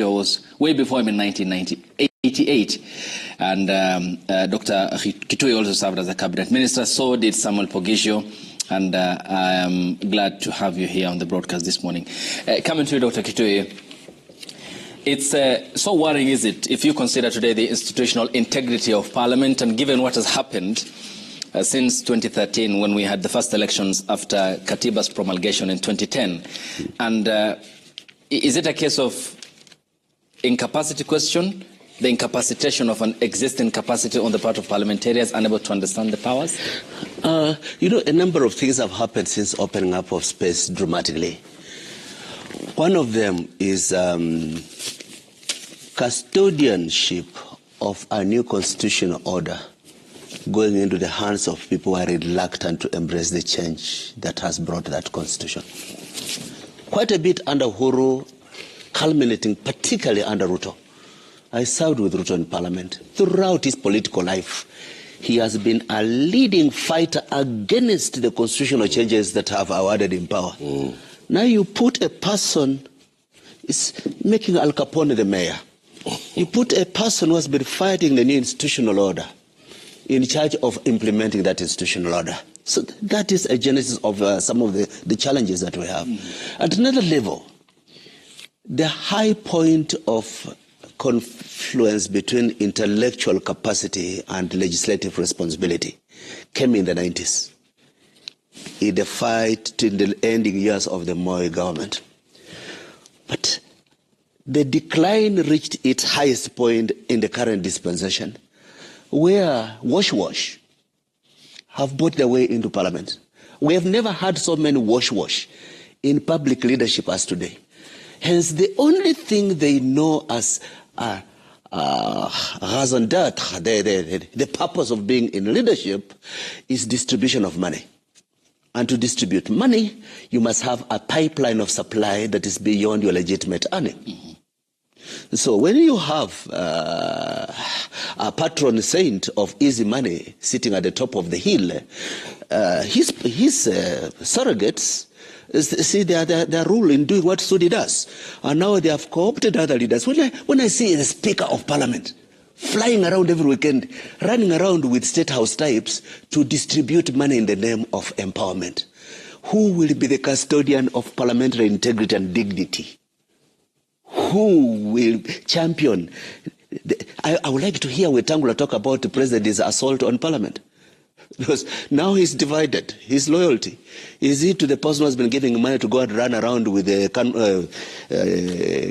was way before him in 1988. And Dr. Kitui also served as a cabinet minister. So did Samuel Poghisio. And I am glad to have you here on the broadcast this morning. Coming to you, Dr. Kitui, it's so worrying, is it, if you consider today the institutional integrity of Parliament, and given what has happened since 2013, when we had the first elections after Katiba's promulgation in 2010. And is it a case of incapacity question, the incapacitation of an existing capacity on the part of parliamentarians unable to understand the powers? A number of things have happened since opening up of space dramatically. One of them is custodianship of a new constitutional order going into the hands of people who are reluctant to embrace the change that has brought that constitution. Quite a bit under Uhuru, culminating particularly under Ruto. I served with Ruto in Parliament. Throughout his political life, he has been a leading fighter against the constitutional changes that have awarded him power. Now you put a person, it's making Al Capone the mayor. You put a person who has been fighting the new institutional order in charge of implementing that institutional order. So that is a genesis of some of the challenges that we have. At another level, the high point of confluence between intellectual capacity and legislative responsibility came in the 90s, in the fight in the ending years of the Moi government. But the decline reached its highest point in the current dispensation, where wash have bought their way into Parliament. We have never had so many wash in public leadership as today. Hence, the only thing they know as raison d'être, the purpose of being in leadership, is distribution of money. And to distribute money, you must have a pipeline of supply that is beyond your legitimate earning. So when you have a patron saint of easy money sitting at the top of the hill, his surrogates see their rule in doing what Sudi does. And now they have co-opted other leaders. When I see the Speaker of Parliament flying around every weekend, running around with State House types to distribute money in the name of empowerment, who will be the custodian of parliamentary integrity and dignity? Who will champion? I would like to hear Wetangula talk about the president's assault on Parliament. Because now he's divided. His loyalty. Is he to the person who has been giving money to go and run around with the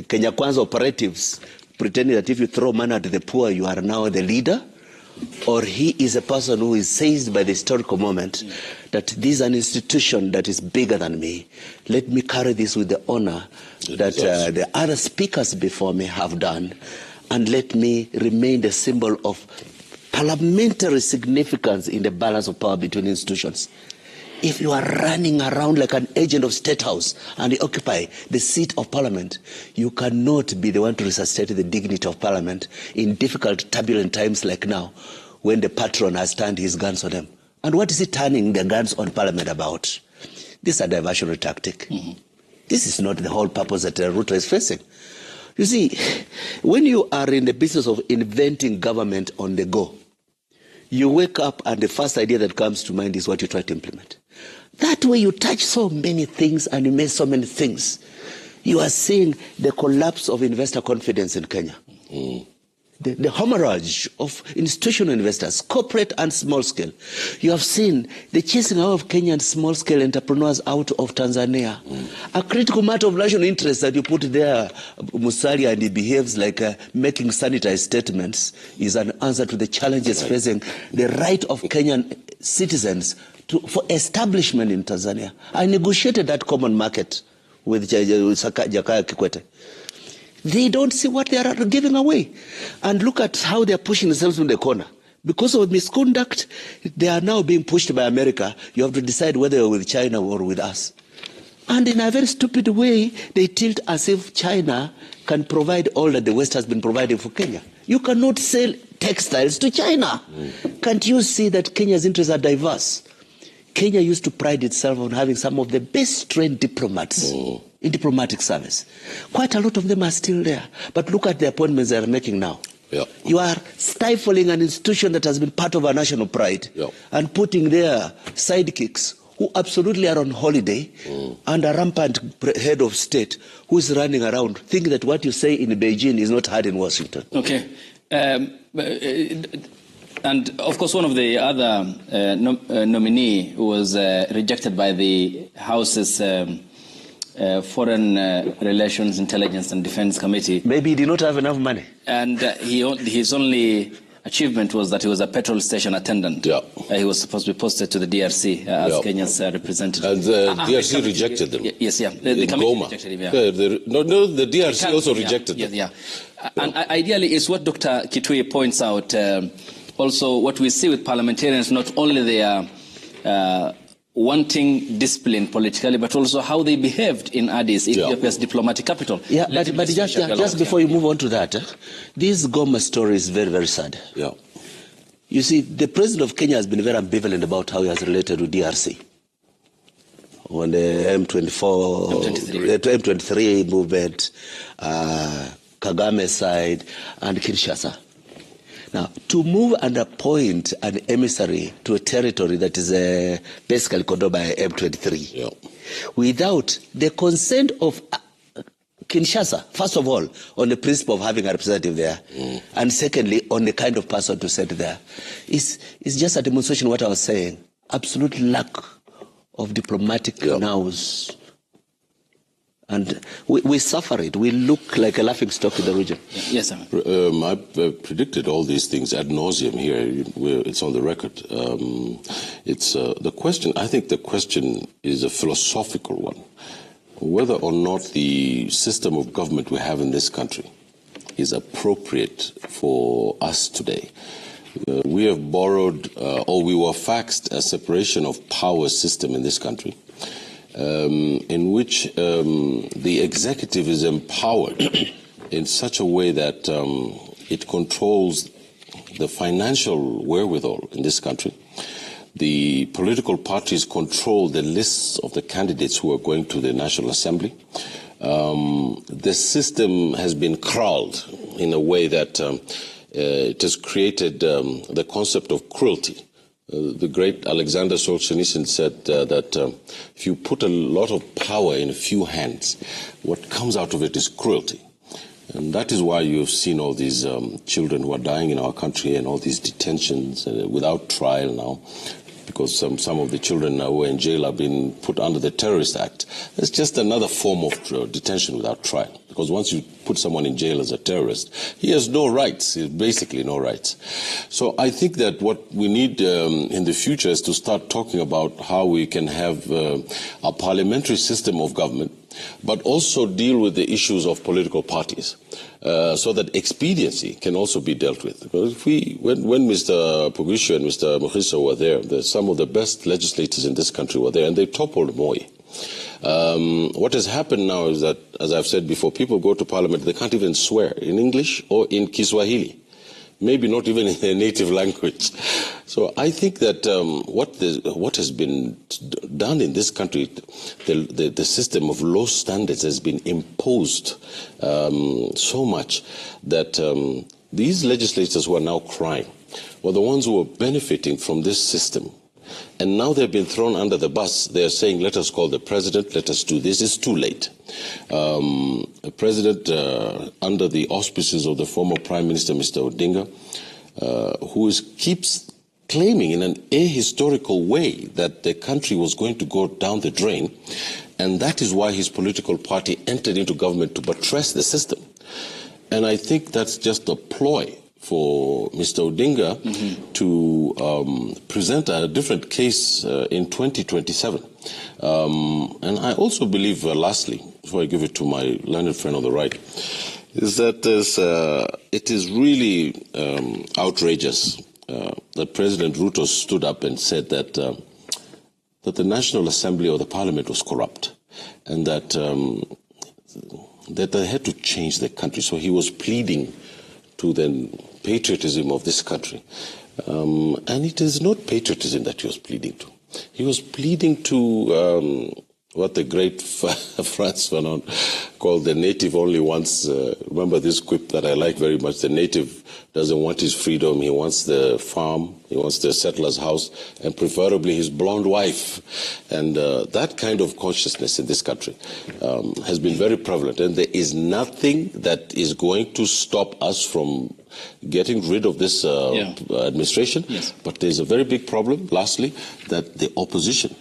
Kenya Kwanza operatives, pretending that if you throw money at the poor, you are now the leader? Or he is a person who is seized by the historical moment that this is an institution that is bigger than me. Let me carry this with the honor that the other speakers before me have done, and let me remain the symbol of parliamentary significance in the balance of power between institutions. If you are running around like an agent of State House and you occupy the seat of Parliament, you cannot be the one to resuscitate the dignity of Parliament in difficult, turbulent times like now, when the patron has turned his guns on them. And what is he turning the guns on Parliament about? This is a diversionary tactic. This is not the whole purpose that Ruto is facing. You see, when you are in the business of inventing government on the go, you wake up and the first idea that comes to mind is what you try to implement. That way you touch so many things and you make so many things. You are seeing the collapse of investor confidence in Kenya. The hemorrhage of institutional investors, corporate and small scale. You have seen the chasing out of Kenyan small scale entrepreneurs out of Tanzania. A critical matter of national interest that you put there, Musalia, and he behaves like making sanitized statements, is an answer to the challenges facing the right of Kenyan citizens for establishment in Tanzania. I negotiated that common market with Jakaya Kikwete. They don't see what they are giving away. And look at how they are pushing themselves in the corner. Because of misconduct, they are now being pushed by America. You have to decide whether you're with China or with us. And in a very stupid way, they tilt as if China can provide all that the West has been providing for Kenya. You cannot sell textiles to China. Can't you see that Kenya's interests are diverse? Kenya used to pride itself on having some of the best trained diplomats in diplomatic service. Quite a lot of them are still there. But look at the appointments they are making now. Yeah. You are stifling an institution that has been part of our national pride and putting their sidekicks who absolutely are on holiday and a rampant head of state who is running around thinking that what you say in Beijing is not heard in Washington. Okay. And of course, one of the other nominee was rejected by the House's Foreign Relations, Intelligence and Defense Committee. Maybe he did not have enough money. And his only achievement was that he was a petrol station attendant. Yeah. He was supposed to be posted to the DRC as Kenya's representative. And the DRC rejected them. Yes, yeah. The committee rejected him, yeah. The DRC also rejected them. Yeah. And ideally, it's what Dr. Kitui points out. Also, what we see with parliamentarians, not only they are wanting discipline politically, but also how they behaved in Addis, Ethiopia's diplomatic capital. Yeah, but just before you move on to that, this Goma story is very, very sad. Yeah. You see, the president of Kenya has been very ambivalent about how he has related with DRC. On the M23 movement, Kagame side, and Kinshasa. Now, to move and appoint an emissary to a territory that is basically controlled by M23 without the consent of Kinshasa, first of all, on the principle of having a representative there, and secondly, on the kind of person to send there, is just a demonstration of what I was saying. Absolute lack of diplomatic nous. And we suffer it. We look like a laughing stock in the region. Yes, sir. I've predicted all these things ad nauseum here. It's on the record. It's the question. I think the question is a philosophical one, whether or not the system of government we have in this country is appropriate for us today. We have borrowed, or we were faxed a separation of power system in this country. In which the executive is empowered in such a way that it controls the financial wherewithal in this country. The political parties control the lists of the candidates who are going to the National Assembly. The system has been crawled in a way that it has created the concept of cruelty. The great Alexander Solzhenitsyn said that if you put a lot of power in a few hands, what comes out of it is cruelty. And that is why you've seen all these children who are dying in our country and all these detentions without trial now, because some of the children who are in jail have been put under the Terrorist Act. It's just another form of detention without trial, because once you put someone in jail as a terrorist, he has no rights, basically no rights. So I think that what we need in the future is to start talking about how we can have a parliamentary system of government, but also deal with the issues of political parties, so that expediency can also be dealt with. Because when Mr. Pogisho and Mr. Mukhiso were there, some of the best legislators in this country were there, and they toppled Moi. What has happened now is that, as I've said before, people go to parliament, they can't even swear in English or in Kiswahili, maybe not even in their native language. So I think that what has been done in this country, the system of low standards has been imposed so much that these legislators who are now crying were the ones who were benefiting from this system. And now they've been thrown under the bus. They're saying, let us call the president, let us do this. It's too late. The president, under the auspices of the former Prime Minister, Mr. Odinga, who keeps claiming in an ahistorical way that the country was going to go down the drain, and that is why his political party entered into government to buttress the system. And I think that's just a ploy for Mr. Odinga to present a different case in 2027. And I also believe, lastly, before I give it to my learned friend on the right, is that it is really outrageous that President Ruto stood up and said that the National Assembly or the Parliament was corrupt, and that they had to change the country. So he was pleading to the patriotism of this country. And it is not patriotism that he was pleading to. He was pleading to what the great Frantz Fanon called the native only wants, remember this quip that I like very much, the native doesn't want his freedom, he wants the farm, he wants the settler's house, and preferably his blonde wife. And that kind of consciousness in this country has been very prevalent, and there is nothing that is going to stop us from getting rid of this administration. Yes. But there's a very big problem, lastly, that the opposition,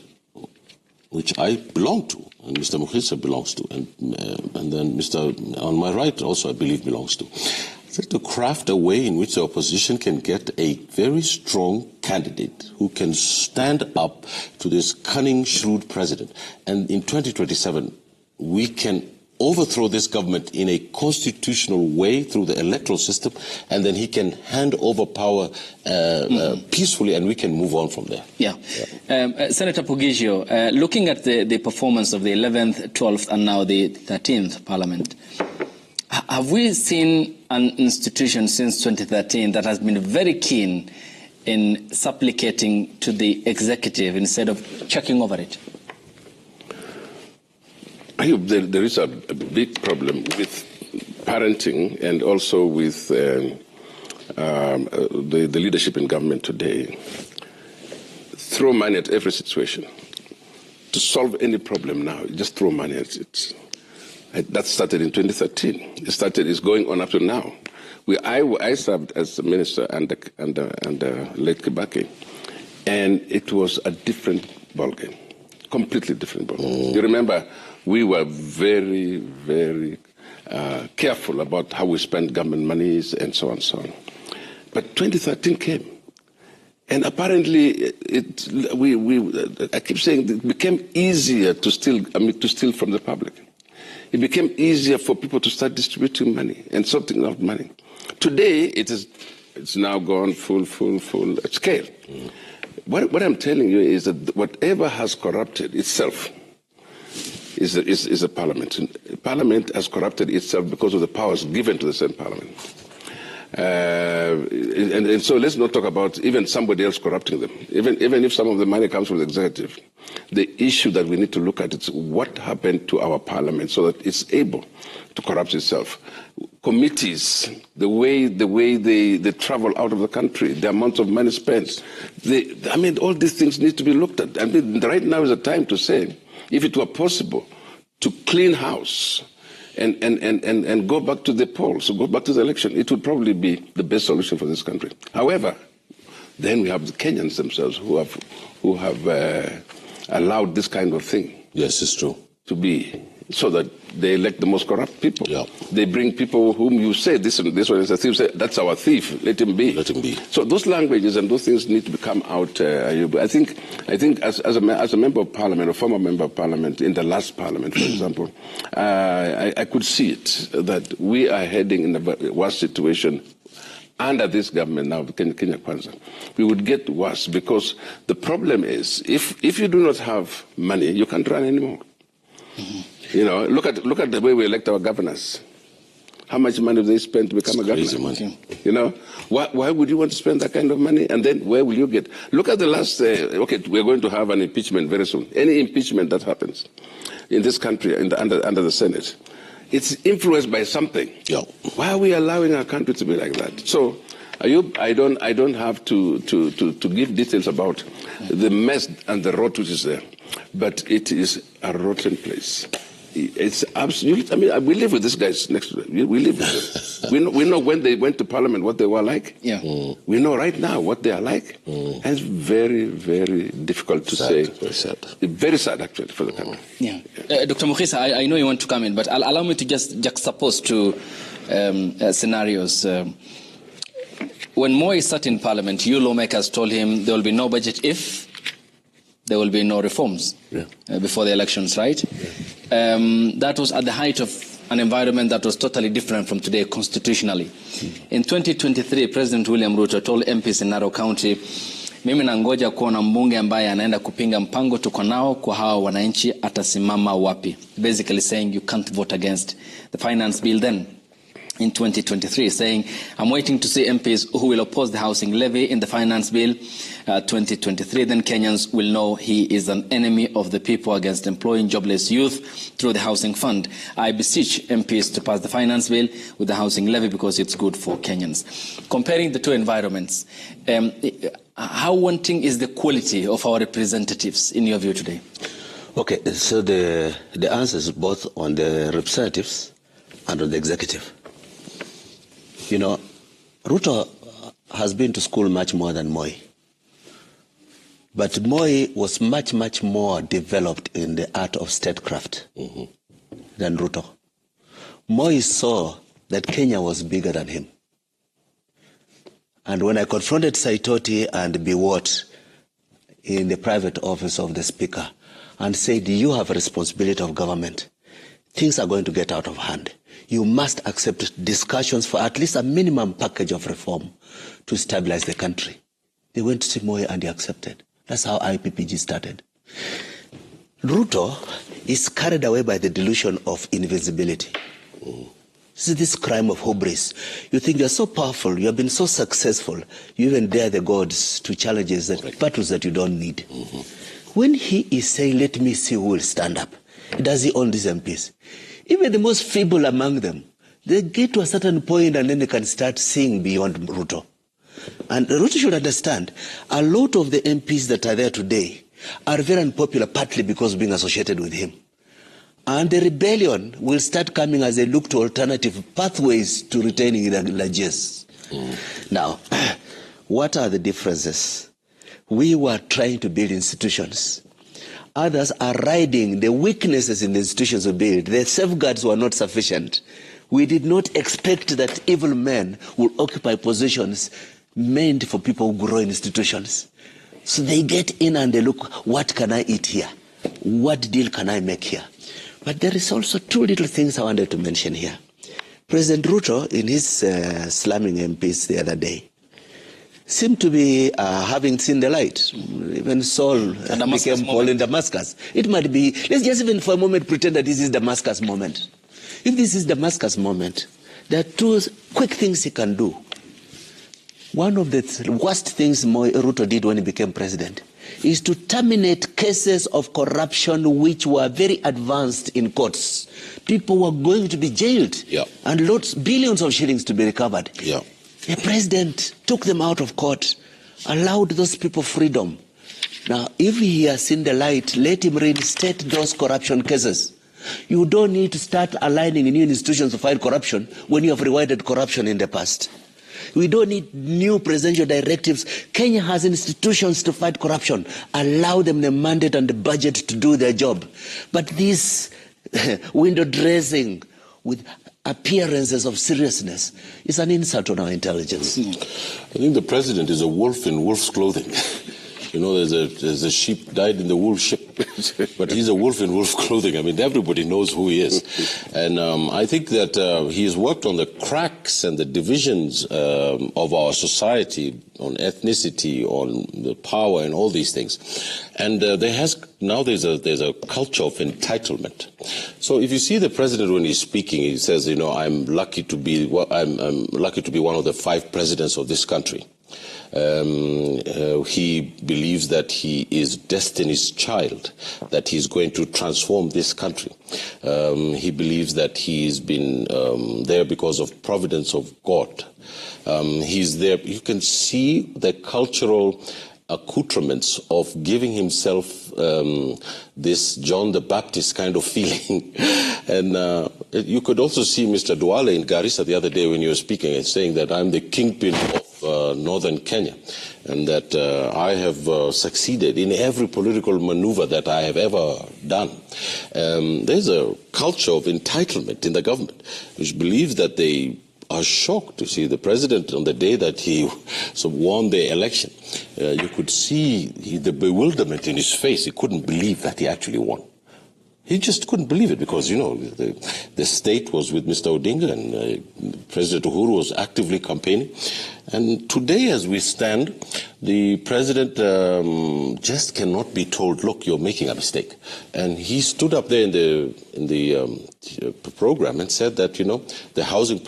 which I belong to, and Mr. Mukhisa belongs to, and then Mr. on my right also I believe belongs to, to craft a way in which the opposition can get a very strong candidate who can stand up to this cunning, shrewd president. And in 2027, we can overthrow this government in a constitutional way through the electoral system, and then he can hand over power peacefully, and we can move on from there. Senator Pogigio, looking at the performance of the 11th, 12th, and now the 13th Parliament, have we seen an institution since 2013 that has been very keen in supplicating to the executive instead of checking over it? There is a big problem with parenting and also with the leadership in government today. Throw money at every situation. To solve any problem now, just throw money at it. That started in 2013. It's going on up to now. I served as a minister under late Kibaki, and it was a different ballgame, completely different ballgame. You remember, we were very, very careful about how we spent government monies and so on and so on. But 2013 came, and apparently I keep saying it became easier to steal from the public. It became easier for people to start distributing money and sorting out money. Today, it's now gone full scale. What I'm telling you is that whatever has corrupted itself is a parliament. Parliament has corrupted itself because of the powers given to the same parliament. And so let's not talk about even somebody else corrupting them. Even if some of the money comes from the executive, the issue that we need to look at is what happened to our parliament so that it's able to corrupt itself. Committees, the way they travel out of the country, the amount of money spent. All these things need to be looked at. Right now is a time to say, if it were possible to clean house and go back to the polls, go back to the election, it would probably be the best solution for this country. However, then we have the Kenyans themselves who have allowed this kind of thing. Yes, it's true. To be, so that they elect the most corrupt people. Yeah. They bring people whom you say, this one is a thief, say, that's our thief, let him be. Let him be. So those languages and those things need to come out. I think as a member of parliament, a former member of parliament in the last parliament, for example, I could see it, that we are heading in a worse situation under this government now, Kenya Kwanza. We would get worse because the problem is, if you do not have money, you can't run anymore. Mm-hmm. You know, look at the way we elect our governors. How much money do they spend to become a governor? Money. You know, why would you want to spend that kind of money? And then where will you get? Look at the last. We're going to have an impeachment very soon. Any impeachment that happens in this country under the Senate, it's influenced by something. Yeah. Why are we allowing our country to be like that? So, Ayub, I don't have to give details about the mess and the rot which is there, but it is a rotten place. It's absolutely. We live with these guys next to them. We live with them. We know when they went to Parliament what they were like. Yeah. We know right now what they are like. And it's very, very difficult to say. Very sad. Very sad, actually, for the country. Yeah. Dr. Mukhisa, I know you want to come in, but allow me to just juxtapose two scenarios. When Moi sat in Parliament, you lawmakers told him there will be no budget if there will be no reforms before the elections, right? Yeah. That was at the height of an environment that was totally different from today constitutionally. In 2023, President William Ruto told MPs in Narok County, mimi nangoja kuona mbunge ambaye anaenda kupinga mpango tuko nao kwa hawa wananchi atasimama wapi. Basically saying you can't vote against the finance bill then. in 2023, saying, I'm waiting to see MPs who will oppose the housing levy in the finance bill 2023. Then Kenyans will know he is an enemy of the people against employing jobless youth through the housing fund. I beseech MPs to pass the finance bill with the housing levy because it's good for Kenyans. Comparing the two environments, how wanting is the quality of our representatives in your view today? Okay, so the answer is both on the representatives and on the executive. You know, Ruto has been to school much more than Moi. But Moi was much, much more developed in the art of statecraft than Ruto. Moi saw that Kenya was bigger than him. And when I confronted Saitoti and Biwott in the private office of the speaker and said, you have a responsibility of government, things are going to get out of hand. You must accept discussions for at least a minimum package of reform to stabilize the country. They went to see Moi and he accepted. That's how IPPG started. Ruto is carried away by the delusion of invincibility. This is this crime of hubris. You think you're so powerful, you have been so successful, you even dare the gods to challenges that battles that you don't need. When he is saying, let me see who will stand up, does he own these MPs? Even the most feeble among them, they get to a certain point and then they can start seeing beyond Ruto. And Ruto should understand, a lot of the MPs that are there today are very unpopular, partly because of being associated with him. And the rebellion will start coming as they look to alternative pathways to retaining their largesse. Now, what are the differences? We were trying to build institutions. Others are riding the weaknesses in the institutions we build. The safeguards were not sufficient. We did not expect that evil men would occupy positions meant for people who grow in institutions. So they get in and they look, what can I eat here? What deal can I make here? But there is also two little things I wanted to mention here. President Ruto, in his slamming MPs the other day, seemed to be having seen the light. Even Saul became Paul in Damascus. It might be, let's just even for a moment pretend that this is Damascus moment. If this is Damascus moment, there are two quick things he can do. One of the worst things Ruto did when he became president is to terminate cases of corruption which were very advanced in courts. People were going to be jailed and billions of shillings to be recovered. The president took them out of court, allowed those people freedom. Now, if he has seen the light, let him reinstate those corruption cases. You don't need to start aligning new institutions to fight corruption when you have rewarded corruption in the past. We don't need new presidential directives. Kenya has institutions to fight corruption. Allow them the mandate and the budget to do their job. But this window dressing with appearances of seriousness is an insult on our intelligence. I think the president is a wolf in wolf's clothing. You know, there's a sheep died in the wolf ship, but he's a wolf in wolf clothing. I mean, everybody knows who he is. And I think that he has worked on the cracks and the divisions of our society, on ethnicity, on the power and all these things. And there's a culture of entitlement. So if you see the president when he's speaking, he says, you know, I'm lucky to be one of the 5 presidents of this country. He believes that he is destiny's child, that he's going to transform this country. He believes that he's been there because of providence of God. He's there. You can see the cultural accoutrements of giving himself this John the Baptist kind of feeling. And you could also see Mr. Duale in Garissa the other day when you were speaking and saying that I'm the kingpin of northern Kenya, and that I have succeeded in every political maneuver that I have ever done. There's a culture of entitlement in the government, which believes that they are shocked to see the president on the day that he won the election. You could see the bewilderment in his face. He couldn't believe that he actually won. He just couldn't believe it because, the state was with Mr. Odinga and President Uhuru was actively campaigning. And today, as we stand, the president just cannot be told, look, you're making a mistake. And he stood up there in the program and said that, the housing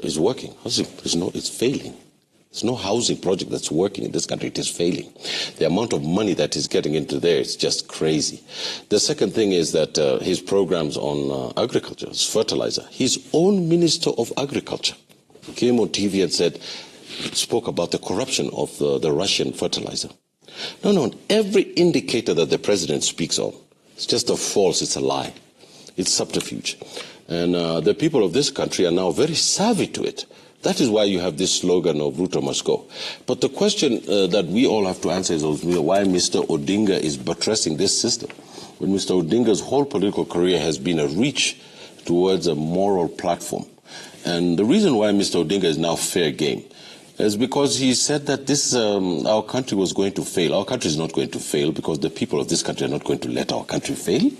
is working. It's failing. There's no housing project that's working in this country. It is failing. The amount of money that is getting into there is just crazy. The second thing is that his programs on agriculture, fertilizer. His own Minister of Agriculture came on TV and spoke about the corruption of the Russian fertilizer. No, every indicator that the president speaks on, it's just a false, it's a lie. It's subterfuge. And the people of this country are now very savvy to it. That is why you have this slogan of Ruto must go. But the question that we all have to answer is why Mr. Odinga is buttressing this system. When Mr. Odinga's whole political career has been a reach towards a moral platform. And the reason why Mr. Odinga is now fair game is because he said that our country was going to fail. Our country is not going to fail because the people of this country are not going to let our country fail.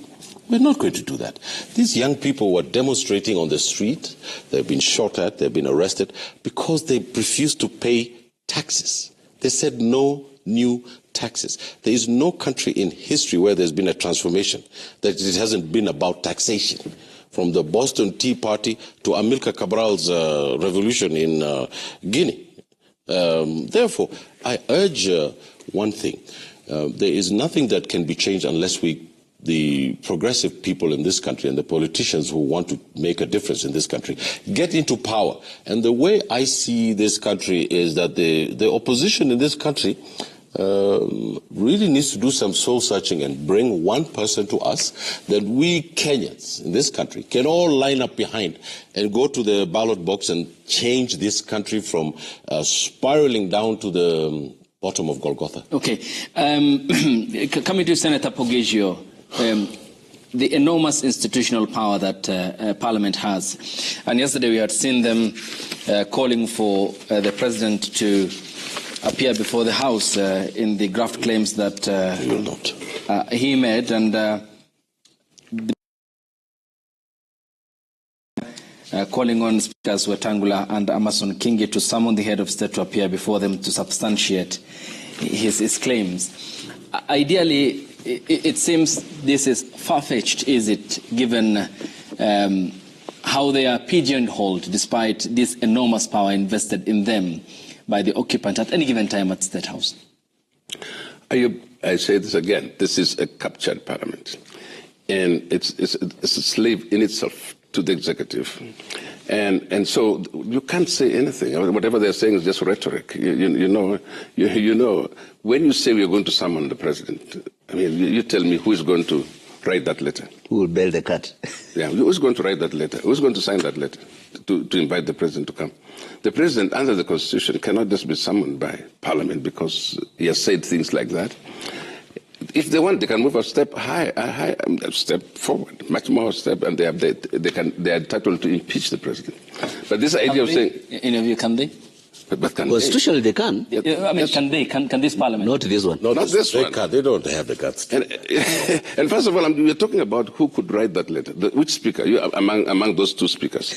We're not going to do that. These young people were demonstrating on the street. They've been shot at, they've been arrested because they refused to pay taxes. They said no new taxes. There is no country in history where there's been a transformation that it hasn't been about taxation. From the Boston Tea Party to Amilcar Cabral's revolution in Guinea. Therefore, I urge one thing. There is nothing that can be changed unless the progressive people in this country and the politicians who want to make a difference in this country get into power. And the way I see this country is that the opposition in this country really needs to do some soul searching and bring one person to us that we Kenyans in this country can all line up behind and go to the ballot box and change this country from spiraling down to the bottom of Golgotha. Okay. Coming to Senator Pogegio, the enormous institutional power that Parliament has. And yesterday we had seen them calling for the President to appear before the House in the graft claims that he made. And calling on Speakers Wetangula and Amason Kingi to summon the head of state to appear before them to substantiate his claims. Ideally, it seems this is far-fetched, is it, given how they are pigeonholed despite this enormous power invested in them by the occupant at any given time at the State House? I say this again, this is a captured parliament. And it's a slave in itself to the executive. And so you can't say anything. I mean, whatever they're saying is just rhetoric. You know, when you say we're going to summon the president, I mean, you tell me who is going to write that letter. Who will bail the cat? Yeah, who's going to write that letter? Who's going to sign that letter to invite the president to come? The president, under the Constitution, cannot just be summoned by Parliament because he has said things like that. If they want, they can move a step a step forward, much more step, and they are entitled to impeach the president. But this idea of saying, in your view, can they? But can Constitutionally, they can. I mean, yes. Can they? Can this Parliament? Not this one. Not this one. They don't have the guts. And first of all, we're talking about who could write that letter. Which speaker? You among those two speakers.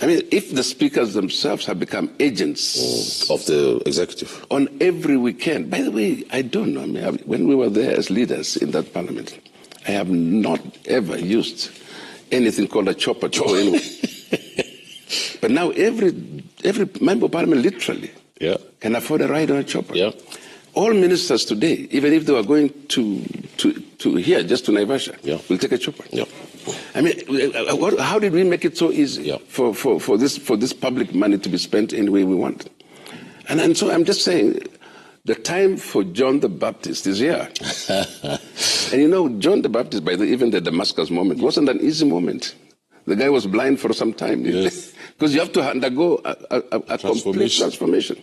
I mean, if the speakers themselves have become agents of the executive on every weekend. By the way, I don't know. I mean, when we were there as leaders in that parliament, I have not ever used anything called a chopper to go anywhere. But now every member of parliament literally can afford a ride on a chopper. Yeah. All ministers today, even if they were going to here, just to Naivasha, will take a chopper. Yeah. I mean, how did we make it so easy for this public money to be spent any way we want? And so I'm just saying, the time for John the Baptist is here. And you know, John the Baptist, even the Damascus moment, wasn't an easy moment. The guy was blind for some time. Yes. Because you have to undergo a complete transformation.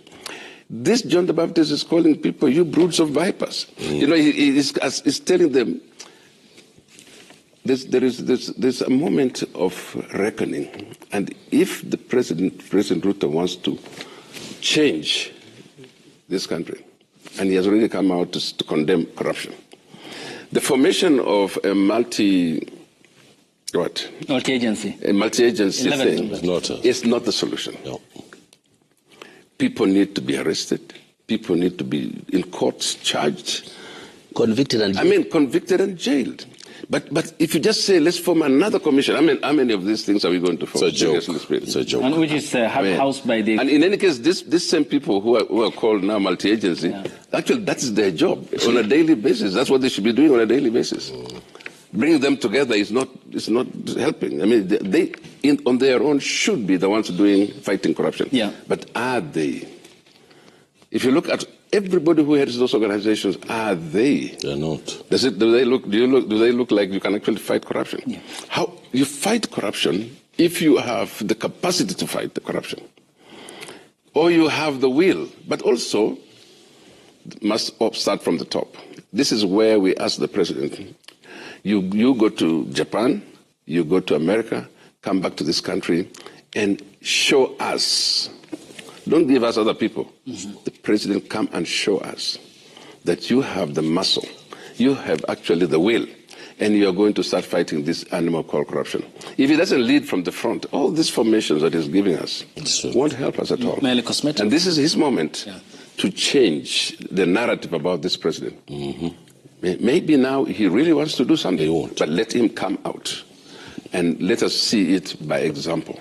This John the Baptist is calling people, you broods of vipers. You know, he's telling them, there's a moment of reckoning. And if the President Ruto wants to change this country, and he has already come out to condemn corruption, The formation of a multi-agency thing is not the solution. No. People need to be arrested. People need to be in courts, charged. Convicted and jailed. Convicted and jailed. But if you just say, let's form another commission, how many of these things are we going to form? It's a joke. It's a joke. And which is housed by the... And in any case, these same people who are called now multi-agency, actually that's their job on a daily basis. That's what they should be doing on a daily basis. Bringing them together is not helping. I mean, they on their own should be the ones fighting corruption. Yeah. But are they? If you look at everybody who heads those organizations, are they? They're not. Do they look like you can actually fight corruption? Yeah. How you fight corruption if you have the capacity to fight the corruption, or you have the will, but also must start from the top. This is where we ask the president. You go to Japan, you go to America, come back to this country, and show us. Don't give us other people. The president, come and show us that you have the muscle, you have actually the will, and you are going to start fighting this animal called corruption. If he doesn't lead from the front, all these formations that he's giving us won't help us at all. Merely cosmetic. And this is his moment to change the narrative about this president. Maybe now he really wants to do something, He won't. but let him come out and let us see it by example.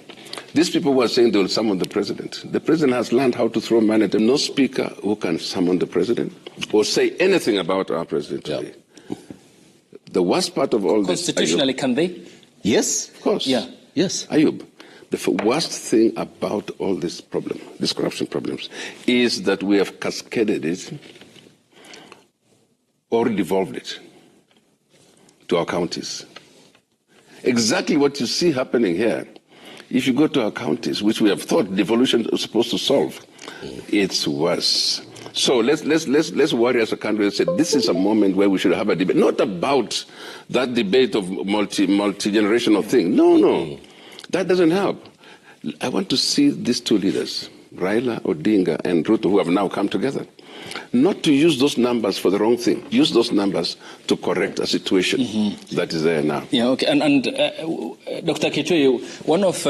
These people were saying they will summon the president. The president has learned how to throw money at him. No speaker who can summon the president or say anything about our president today. The worst part of all this... Constitutionally, can they? Yes. Of course. Yeah. Yes. Ayub, the worst thing about all this problem, these corruption problems, is that we have cascaded it or devolved it to our counties. Exactly what you see happening here. If you go to our counties, which we have thought devolution was supposed to solve, it's worse. So let's worry as a country and say this is a moment where we should have a debate, not about that debate of multi-generational thing. No, that doesn't help. I want to see these two leaders, Raila Odinga and Ruto, who have now come together, not to use those numbers for the wrong thing. Use those numbers to correct a situation that is there now. Yeah, okay. And Dr. Kitui, one of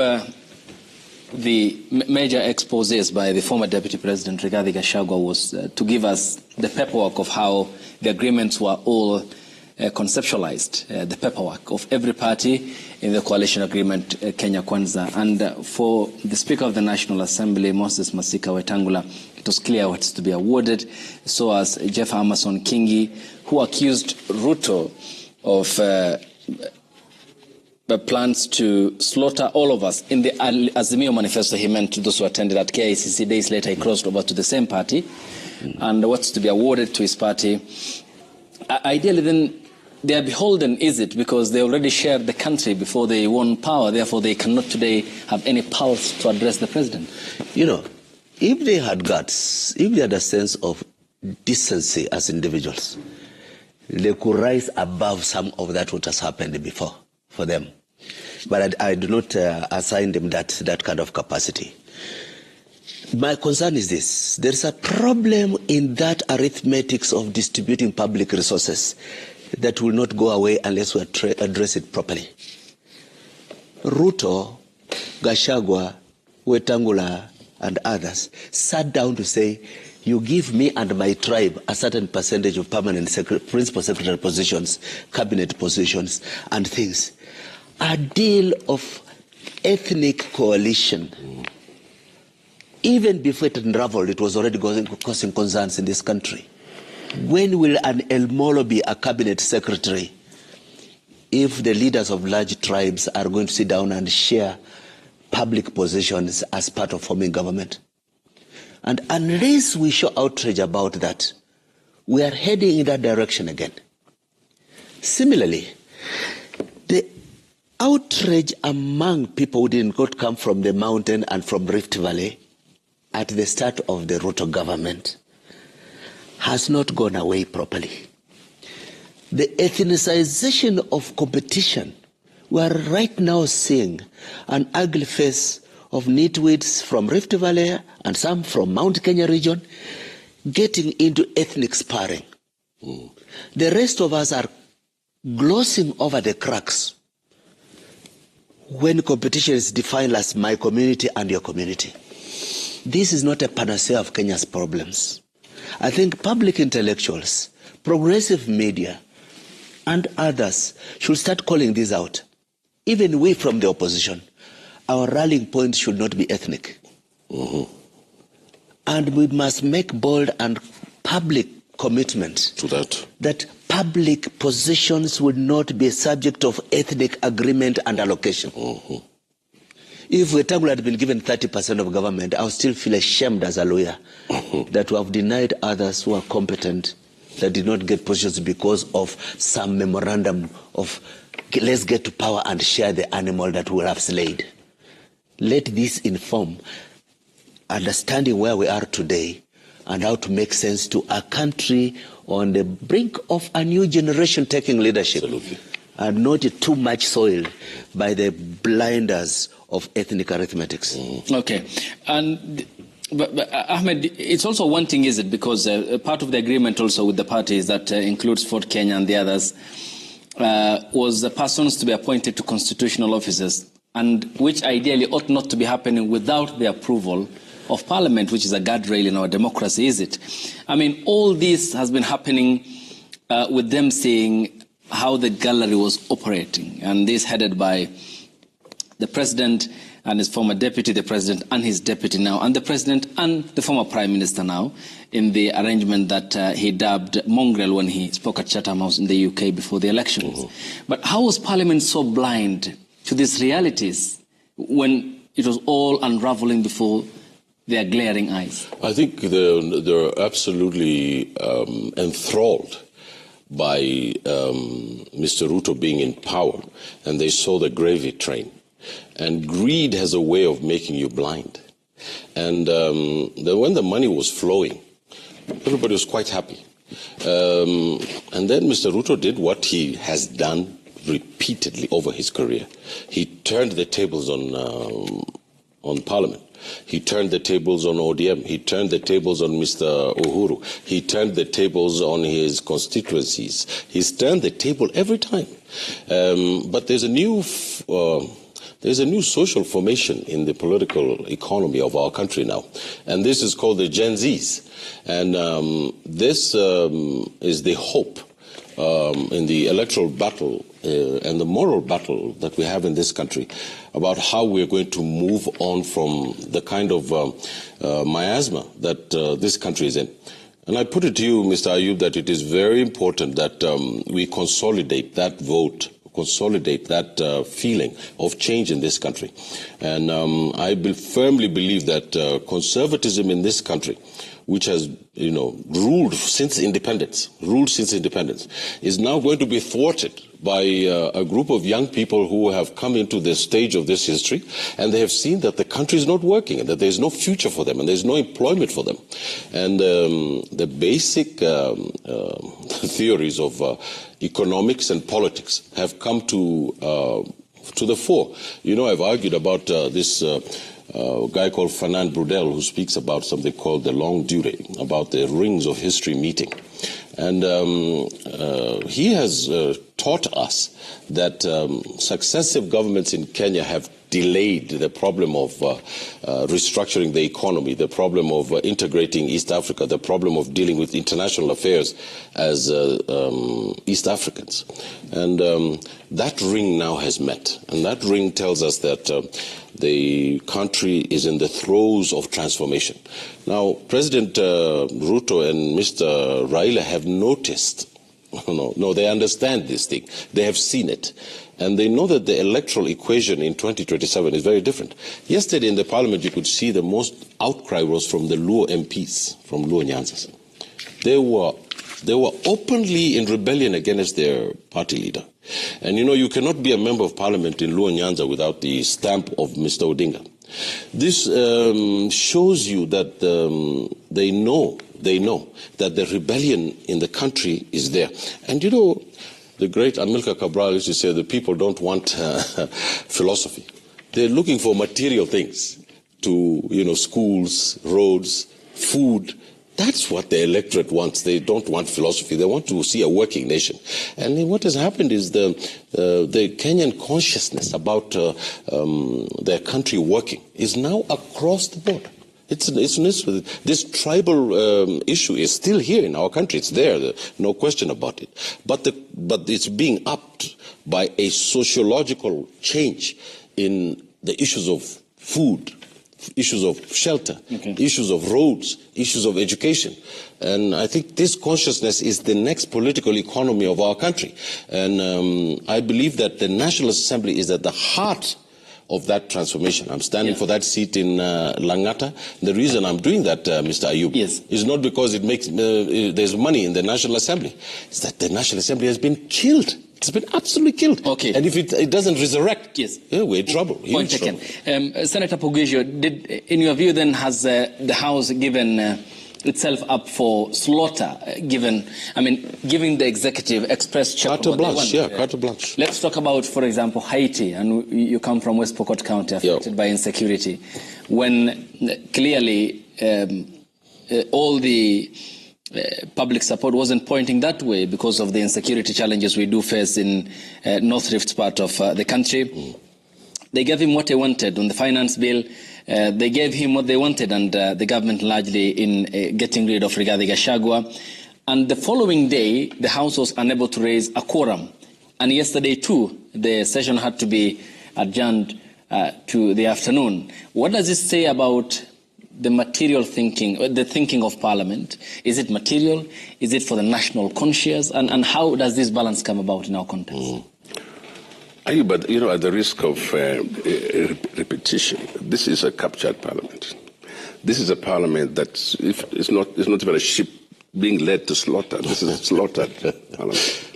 the major exposés by the former Deputy President Rigathi Gachagua was to give us the paperwork of how the agreements were all conceptualized, the paperwork of every party in the coalition agreement, Kenya Kwanza. And for the Speaker of the National Assembly, Moses Masika Wetangula, it was clear what's to be awarded. So as Jeff Amason Kingi, who accused Ruto of plans to slaughter all of us. In the Azimio manifesto, he meant to those who attended at KICC. Days later, he crossed over to the same party. And what's to be awarded to his party. Ideally, then, they are beholden, is it? Because they already shared the country before they won power. Therefore, they cannot today have any pulse to address the president. You know, if they had guts, if they had a sense of decency as individuals, they could rise above some of that what has happened before for them. But I do not assign them that kind of capacity. My concern is this. There is a problem in that arithmetics of distributing public resources that will not go away unless we address it properly. Ruto, Gachagua, Wetangula, and others sat down to say, you give me and my tribe a certain percentage of permanent principal secretary positions, cabinet positions, and things. A deal of ethnic coalition. Even before it unraveled, it was already causing concerns in this country. When will an El Molo be a cabinet secretary if the leaders of large tribes are going to sit down and share public positions as part of forming government? And unless we show outrage about that, we are heading in that direction again. Similarly, the outrage among people who did not come from the mountain and from Rift Valley at the start of the Ruto government has not gone away properly. The ethnicization of competition, we are right now seeing an ugly face of nitwits from Rift Valley and some from Mount Kenya region getting into ethnic sparring. The rest of us are glossing over the cracks when competition is defined as my community and your community. This is not a panacea of Kenya's problems. I think public intellectuals, progressive media, and others should start calling this out. Even we from the opposition, our rallying point should not be ethnic. Mm-hmm. And we must make bold and public commitment to that public positions would not be subject of ethnic agreement and allocation. Mm-hmm. If Wetangula had been given 30% of government, I would still feel ashamed as a lawyer that we have denied others who are competent that did not get positions because of some memorandum of let's get to power and share the animal that we have slayed. Let this inform understanding where we are today and how to make sense to a country on the brink of a new generation taking leadership. Absolutely. And not too much soiled by the blinders of ethnic arithmetics. Okay. And but Ahmed, it's also one thing, is it? Because part of the agreement also with the parties that includes Ford Kenya and the others was the persons to be appointed to constitutional offices, and which ideally ought not to be happening without the approval of Parliament, which is a guardrail in our democracy, is it? I mean, all this has been happening with them saying how the gallery was operating, and this headed by the president and his former deputy, the president and his deputy now, and the president and the former prime minister now, in the arrangement that he dubbed mongrel when he spoke at Chatham House in the UK before the elections. But how was Parliament so blind to these realities when it was all unraveling before their glaring eyes? I think they're absolutely enthralled by Mr. Ruto being in power, and they saw the gravy train. And greed has a way of making you blind. And when the money was flowing, everybody was quite happy. And then Mr. Ruto did what he has done repeatedly over his career. He turned the tables on Parliament. He turned the tables on ODM. He turned the tables on Mr. Uhuru. He turned the tables on his constituencies. He's turned the table every time. But there's a new social formation in the political economy of our country now, and this is called the Gen Zs. And this is the hope in the electoral battle and the moral battle that we have in this country about how we're going to move on from the kind of miasma that this country is in. And I put it to you, Mr. Ayub, that it is very important that we consolidate that vote, consolidate that feeling of change in this country. And I firmly believe that conservatism in this country, which has ruled since independence, is now going to be thwarted by a group of young people who have come into the stage of this history, and they have seen that the country is not working, and that there is no future for them, and there is no employment for them. And the basic theories of economics and politics have come to the fore. I've argued about this guy called Fernand Braudel, who speaks about something called the longue durée, about the rings of history meeting. And he has taught us that successive governments in Kenya have delayed the problem of restructuring the economy, the problem of integrating East Africa, the problem of dealing with international affairs as East Africans. And that ring now has met. And that ring tells us that the country is in the throes of transformation. Now, President Ruto and Mr. Raila have noticed, they understand this thing. They have seen it. And they know that the electoral equation in 2027 is very different. Yesterday in the parliament, you could see the most outcry was from the Luo MPs, from Luo Nyanza. They were openly in rebellion against their party leader. And you cannot be a member of parliament in Luo Nyanza without the stamp of Mr. Odinga. This shows you that they know that the rebellion in the country is there. And the great Amilcar Cabral used to say the people don't want philosophy. They're looking for material things to, schools, roads, food, That's what the electorate wants. They don't want philosophy. They want to see a working nation. And what has happened is the Kenyan consciousness about their country working is now across the board. This tribal issue is still here in our country. It's there, no question about it. But it's being upped by a sociological change in the issues of food, issues of shelter, issues of roads, issues of education. And I think this consciousness is the next political economy of our country. And I believe that the National Assembly is at the heart of that transformation. I'm standing for that seat in Langata. The reason I'm doing that, Mr. Ayub, is not because it makes there's money in the National Assembly. It's that the National Assembly has been killed. It's been absolutely killed. Okay. And if it doesn't resurrect, we're in trouble. Point taken. Senator Poghisio, in your view then, has the House given itself up for slaughter, giving the executive express check carte blanche, carte blanche. Let's talk about, for example, Haiti, and you come from West Pokot County, affected by insecurity, when clearly all the public support wasn't pointing that way because of the insecurity challenges we do face in North Rift part of the country. They gave him what they wanted on the finance bill. They gave him what they wanted, and the government largely in getting rid of Rigathi Gachagua. And the following day, the House was unable to raise a quorum. And yesterday, too, the session had to be adjourned to the afternoon. What does this say about the material thinking, the thinking of Parliament? Is it material? Is it for the national conscience? And how does this balance come about in our context? But, at the risk of repetition, this is a captured Parliament. This is a Parliament that it's not even a ship being led to slaughter. This is a slaughtered Parliament.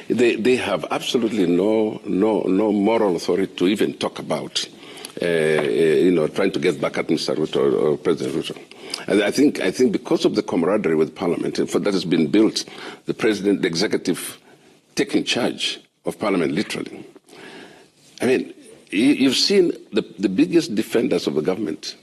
They have absolutely no moral authority to even talk about trying to get back at Mr. Ruto or President Ruto. And I think because of the camaraderie with Parliament, and for that has been built, the President, the Executive, taking charge of Parliament literally. I mean, you've seen the biggest defenders of the government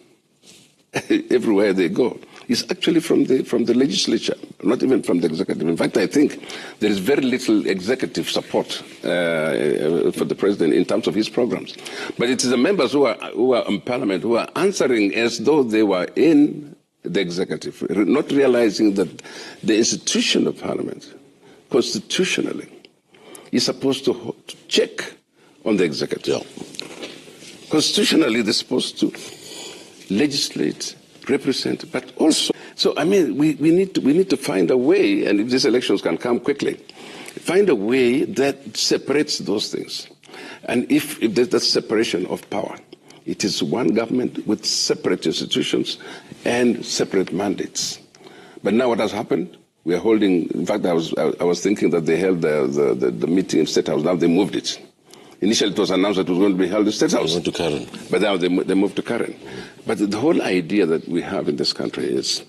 everywhere they go. Is actually from the legislature, not even from the executive. In fact, I think there is very little executive support for the president in terms of his programs. But it is the members who are in Parliament who are answering as though they were in the executive, not realizing that the institution of Parliament, constitutionally, is supposed to check on the executive. Constitutionally, they're supposed to legislate, represent, but also. So we need to find a way, and if these elections can come quickly, find a way that separates those things. And if there's that separation of power, it is one government with separate institutions and separate mandates. But now what has happened? We are holding. In fact, I was thinking that they held the meeting in State House. Now they moved it. Initially, it was announced that it was going to be held in State House. To Karen. But now they moved to Karen. But the whole idea that we have in this country is,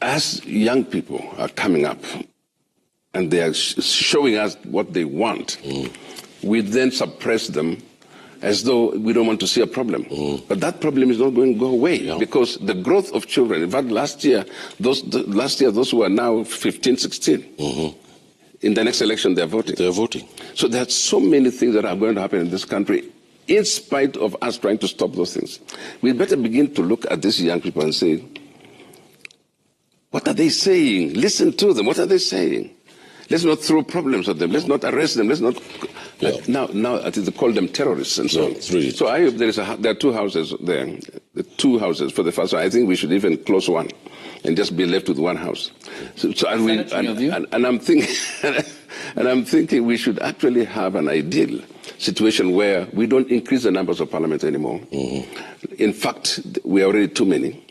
as young people are coming up and they are showing us what they want, we then suppress them as though we don't want to see a problem. But that problem is not going to go away because the growth of children, in fact, last year, those who are now 15, 16, in the next election, they're voting. They're voting. So there are so many things that are going to happen in this country in spite of us trying to stop those things. We better begin to look at these young people and say, what are they saying? Listen to them. What are they saying? Let's not throw problems at them. Let's not arrest them. Let's not. Now I think they call them terrorists and so on. Really. So I hope there are two houses there. The two houses for the first one. I think we should even close one and just be left with one house. I'm thinking we should actually have an ideal situation where we don't increase the numbers of parliament anymore. In fact, we are already too many.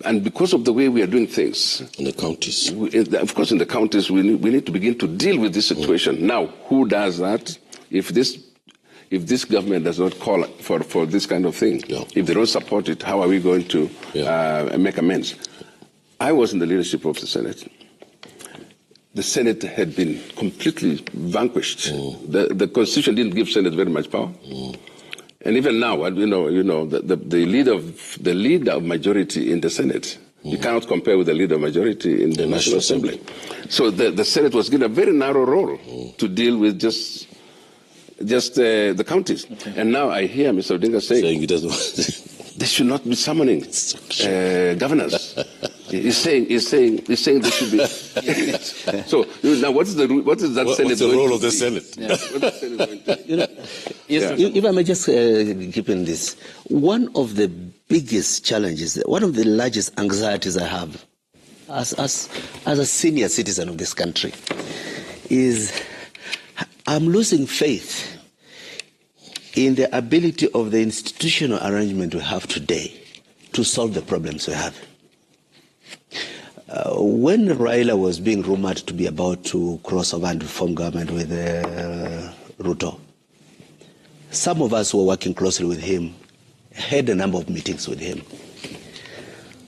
And because of the way we are doing things in the counties, of course, in the counties, we need to begin to deal with this situation. Now, who does that? If this government does not call for this kind of thing, if they don't support it, how are we going to make amends? I was in the leadership of the Senate. The Senate had been completely vanquished. The Constitution didn't give Senate very much power. And even now, the leader of majority in the Senate, you cannot compare with the leader of majority in the National Assembly. So the Senate was given a very narrow role to deal with just the counties. Okay. And now I hear Mr. Odinga saying he doesn't. They should not be summoning governors. He's saying they should be. So now, what is that Senate? What's the role of the Senate? Yeah. What's the Senate going to be? If I may just keep in this, one of the biggest challenges, one of the largest anxieties I have as a senior citizen of this country is I'm losing faith in the ability of the institutional arrangement we have today to solve the problems we have. When Raila was being rumored to be about to cross over and form government with Ruto, some of us who were working closely with him had a number of meetings with him.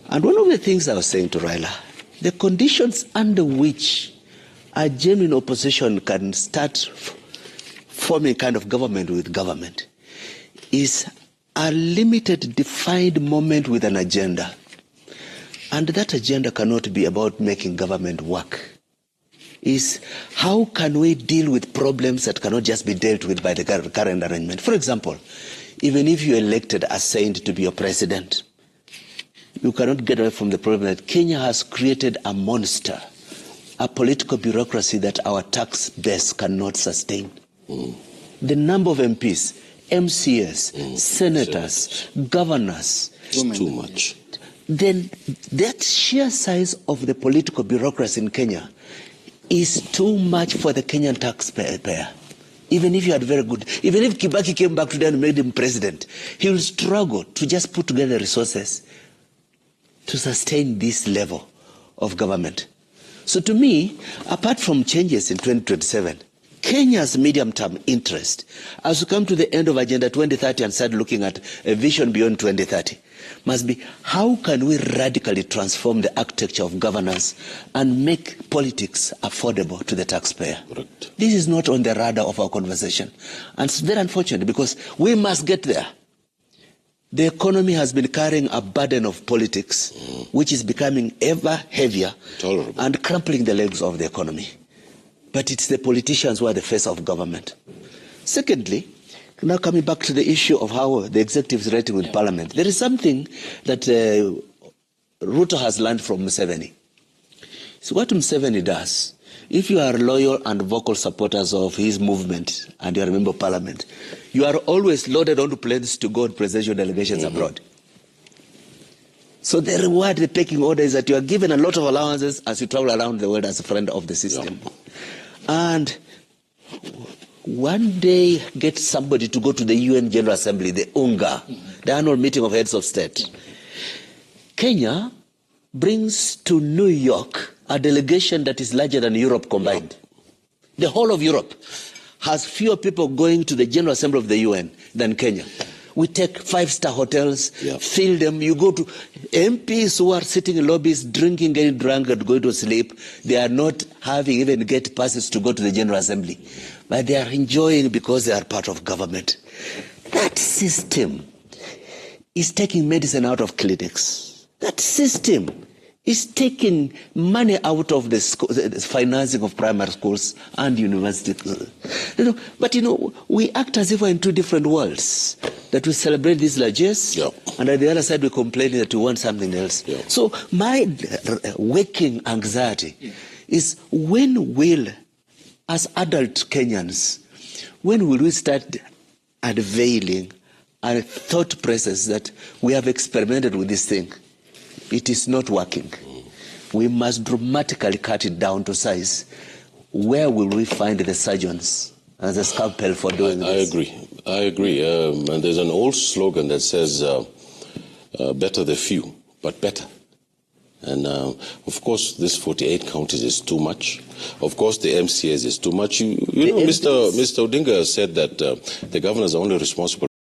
And one of the things I was saying to Raila, the conditions under which a genuine opposition can start forming kind of government with government is a limited, defined moment with an agenda. And that agenda cannot be about making government work. Is how can we deal with problems that cannot just be dealt with by the current arrangement? For example, even if you elected a saint to be your president, you cannot get away from the problem that Kenya has created a monster, a political bureaucracy that our tax base cannot sustain. The number of MPs, MCS, senators, governors. It's too much. Then that sheer size of the political bureaucracy in Kenya is too much for the Kenyan taxpayer. Even if you had very good, even if Kibaki came back today and made him president, he will struggle to just put together resources to sustain this level of government. So to me, apart from changes in 2027, Kenya's medium-term interest, as we come to the end of Agenda 2030 and start looking at a vision beyond 2030, must be how can we radically transform the architecture of governance and make politics affordable to the taxpayer. Correct. This is not on the radar of our conversation. And it's very unfortunate because we must get there. The economy has been carrying a burden of politics, which is becoming ever heavier and crumpling the legs of the economy. But it's the politicians who are the face of government. Secondly, now coming back to the issue of how the executive is rating with Parliament, there is something that Ruto has learned from Museveni. So what Museveni does, if you are loyal and vocal supporters of his movement and you are a member of Parliament, you are always loaded onto planes to go on presidential delegations abroad. So the reward, the pecking order is that you are given a lot of allowances as you travel around the world as a friend of the system. And one day get somebody to go to the UN General Assembly, the UNGA, the annual meeting of heads of state. Kenya brings to New York a delegation that is larger than Europe combined. The whole of Europe has fewer people going to the General Assembly of the UN than Kenya. We take 5-star hotels, fill them. You go to MPs who are sitting in lobbies, drinking, getting drunk, and going to sleep. They are not having even get passes to go to the General Assembly. But they are enjoying because they are part of government. That system is taking medicine out of clinics. That system is taking money out of the financing of primary schools and universities. But we act as if we're in two different worlds. That we celebrate these largesse, and at the other side we complain that we want something else. So my waking anxiety is when will, as adult Kenyans, when will we start unveiling our thought process that we have experimented with this thing? It is not working. We must dramatically cut it down to size. Where will we find the surgeons as a scalpel for doing this? I agree. And there's an old slogan that says, better the few, but better. And of course, this 48 counties is too much. Of course, the MCAs is too much. You know, Mr. Odinga said that the governors are only responsible